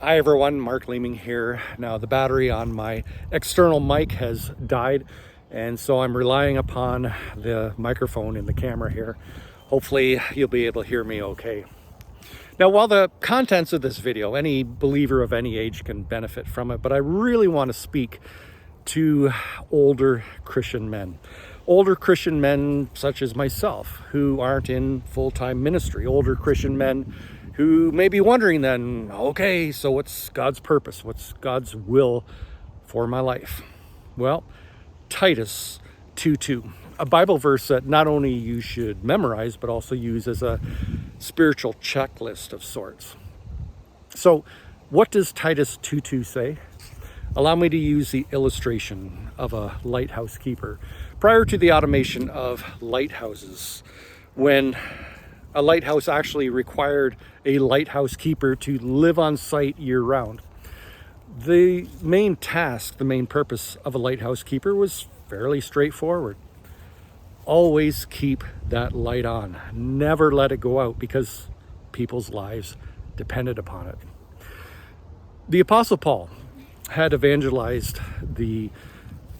Hi everyone, Mark Leeming here. Now the battery on my external mic has died, and so I'm relying upon the microphone in the camera here. Hopefully you'll be able to hear me okay. Now, while the contents of this video, any believer of any age can benefit from it, but I really want to speak to older Christian men. Older Christian men such as myself who aren't in full-time ministry. Older Christian men who may be wondering then, okay, so what's God's purpose? What's God's will for my life? Well, Titus 2:2, a Bible verse that not only you should memorize, but also use as a spiritual checklist of sorts. So what does Titus 2:2 say? Allow me to use the illustration of a lighthouse keeper. Prior to the automation of lighthouses, when a lighthouse actually required a lighthouse keeper to live on site year-round, the main task, the main purpose of a lighthouse keeper was fairly straightforward. Always keep that light on. Never let it go out, because people's lives depended upon it. The Apostle Paul had evangelized the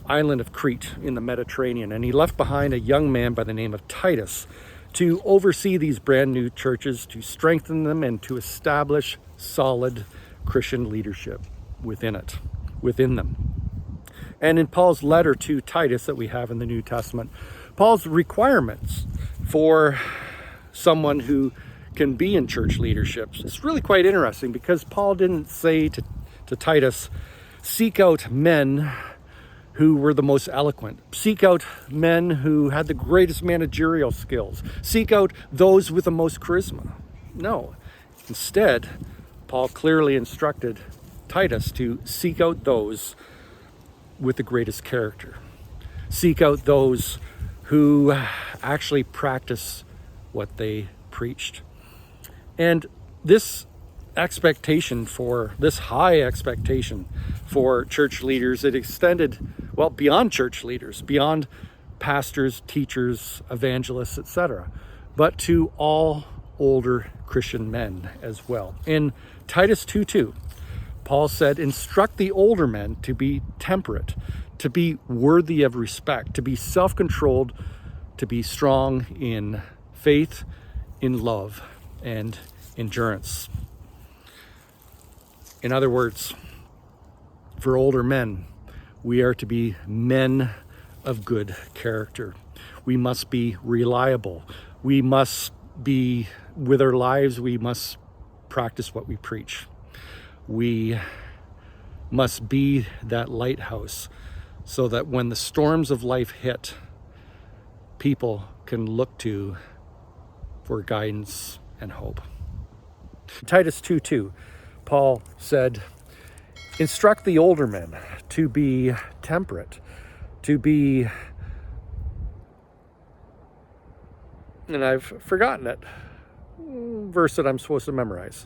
island of Crete in the Mediterranean, and he left behind a young man by the name of Titus to oversee these brand new churches, to strengthen them, and to establish solid Christian leadership within them. And in Paul's letter to Titus that we have in the New Testament, Paul's requirements for someone who can be in church leadership, it's really quite interesting, because Paul didn't say to Titus, seek out men who were the most eloquent. Seek out men who had the greatest managerial skills. Seek out those with the most charisma. No. Instead, Paul clearly instructed Titus to seek out those with the greatest character. Seek out those who actually practice what they preached. And this expectation for this high expectation for church leaders, it extended well beyond church leaders, beyond pastors, teachers, evangelists, etc., but to all older Christian men as well. In Titus 2:2, Paul said, instruct the older men to be temperate, to be worthy of respect, to be self-controlled, to be strong in faith, in love, and endurance. In other words, for older men, we are to be men of good character. We must be reliable. We must be, with our lives, we must practice what we preach. We must be that lighthouse so that when the storms of life hit, people can look to for guidance and hope. Titus 2:2, Paul said, instruct the older men to be temperate, to be, and I've forgotten it, verse that I'm supposed to memorize.